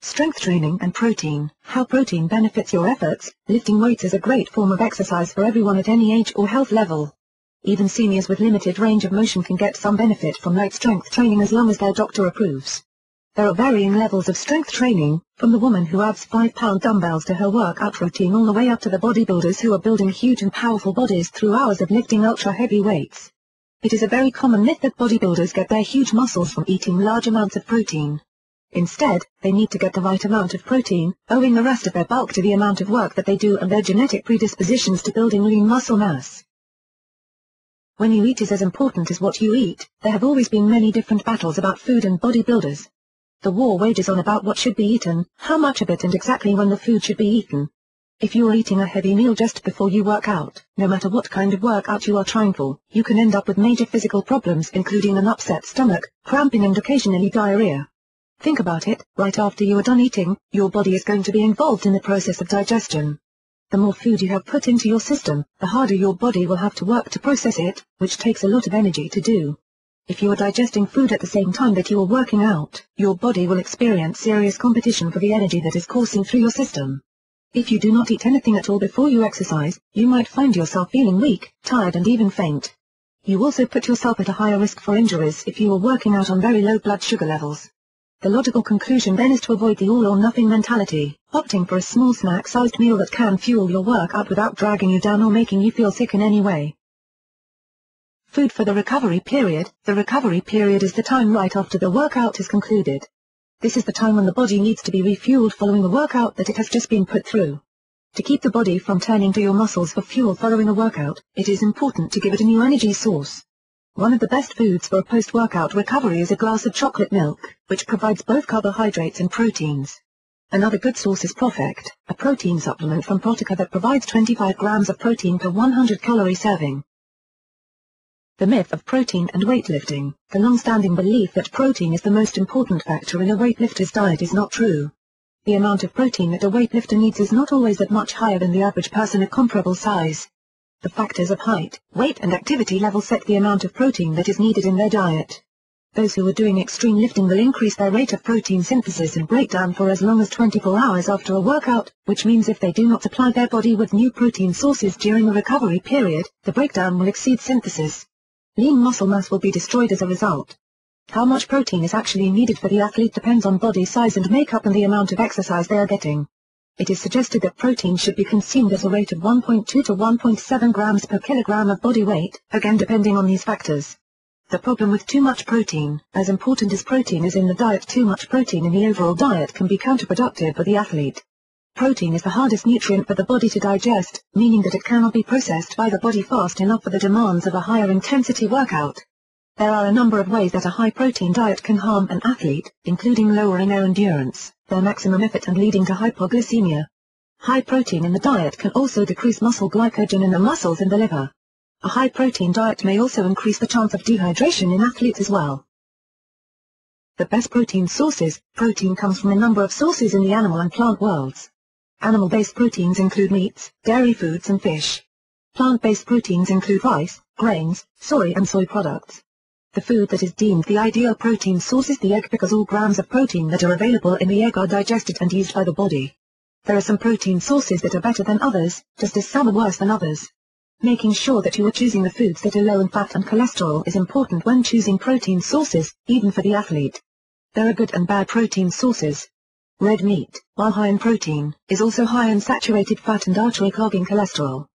Strength training and protein. How protein benefits your efforts. Lifting weights is a great form of exercise for everyone at any age or health level. Even seniors with limited range of motion can get some benefit from light strength training as long as their doctor approves. There are varying levels of strength training, from the woman who adds 5-pound dumbbells to her workout routine all the way up to the bodybuilders who are building huge and powerful bodies through hours of lifting ultra-heavy weights. It is a very common myth that bodybuilders get their huge muscles from eating large amounts of protein. Instead, they need to get the right amount of protein, owing the rest of their bulk to the amount of work that they do and their genetic predispositions to building lean muscle mass. When you eat is as important as what you eat. There have always been many different battles about food and bodybuilders. The war wages on about what should be eaten, how much of it and exactly when the food should be eaten. If you are eating a heavy meal just before you work out, no matter what kind of workout you are trying for, you can end up with major physical problems including an upset stomach, cramping and occasionally diarrhea. Think about it, right after you are done eating, your body is going to be involved in the process of digestion. The more food you have put into your system, the harder your body will have to work to process it, which takes a lot of energy to do. If you are digesting food at the same time that you are working out, your body will experience serious competition for the energy that is coursing through your system. If you do not eat anything at all before you exercise, you might find yourself feeling weak, tired and even faint. You also put yourself at a higher risk for injuries if you are working out on very low blood sugar levels. The logical conclusion then is to avoid the all-or-nothing mentality, opting for a small snack-sized meal that can fuel your workout without dragging you down or making you feel sick in any way. Food for the recovery period. The recovery period is the time right after the workout is concluded. This is the time when the body needs to be refueled following the workout that it has just been put through. To keep the body from turning to your muscles for fuel following a workout, it is important to give it a new energy source. One of the best foods for a post-workout recovery is a glass of chocolate milk, which provides both carbohydrates and proteins. Another good source is ProfectR, a protein supplement from Protica that provides 25 grams of protein per 100-calorie serving. The myth of protein and weightlifting. The long-standing belief that protein is the most important factor in a weightlifter's diet is not true. The amount of protein that a weightlifter needs is not always that much higher than the average person of comparable size. The factors of height, weight and activity level set the amount of protein that is needed in their diet. Those who are doing extreme lifting will increase their rate of protein synthesis and breakdown for as long as 24 hours after a workout, which means if they do not supply their body with new protein sources during the recovery period, the breakdown will exceed synthesis. Lean muscle mass will be destroyed as a result. How much protein is actually needed for the athlete depends on body size and makeup and the amount of exercise they are getting. It is suggested that protein should be consumed at a rate of 1.2 to 1.7 grams per kilogram of body weight, again depending on these factors. The problem with too much protein. As important as protein is in the diet, too much protein in the overall diet can be counterproductive for the athlete. Protein is the hardest nutrient for the body to digest, meaning that it cannot be processed by the body fast enough for the demands of a higher intensity workout. There are a number of ways that a high-protein diet can harm an athlete, including lowering their endurance, their maximum effort and leading to hypoglycemia. High protein in the diet can also decrease muscle glycogen in the muscles and the liver. A high-protein diet may also increase the chance of dehydration in athletes as well. The best protein sources. Protein comes from a number of sources in the animal and plant worlds. Animal-based proteins include meats, dairy foods and fish. Plant-based proteins include rice, grains, soy and soy products. The food that is deemed the ideal protein source is the egg because all grams of protein that are available in the egg are digested and used by the body. There are some protein sources that are better than others, just as some are worse than others. Making sure that you are choosing the foods that are low in fat and cholesterol is important when choosing protein sources, even for the athlete. There are good and bad protein sources. Red meat, while high in protein, is also high in saturated fat and artery-clogging cholesterol.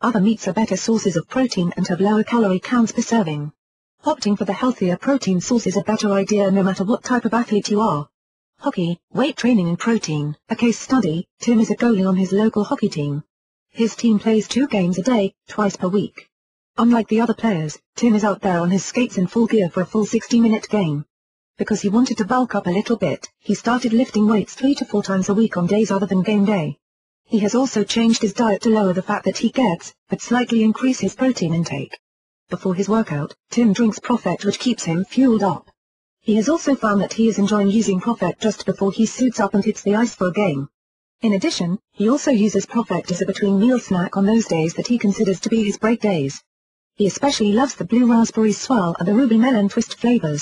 Other meats are better sources of protein and have lower calorie counts per serving. Opting for the healthier protein source is a better idea no matter what type of athlete you are. Hockey, weight training and protein. A case study. Tim is a goalie on his local hockey team. His team plays 2 games a day, twice per week. Unlike the other players, Tim is out there on his skates in full gear for a full 60-minute game. Because he wanted to bulk up a little bit, he started lifting weights 3 to 4 times a week on days other than game day. He has also changed his diet to lower the fat that he gets, but slightly increase his protein intake. Before his workout, Tim drinks ProfectR, which keeps him fueled up. He has also found that he is enjoying using ProfectR just before he suits up and hits the ice for a game. In addition, he also uses ProfectR as a between-meal snack on those days that he considers to be his break days. He especially loves the blue raspberry swirl and the ruby melon twist flavors.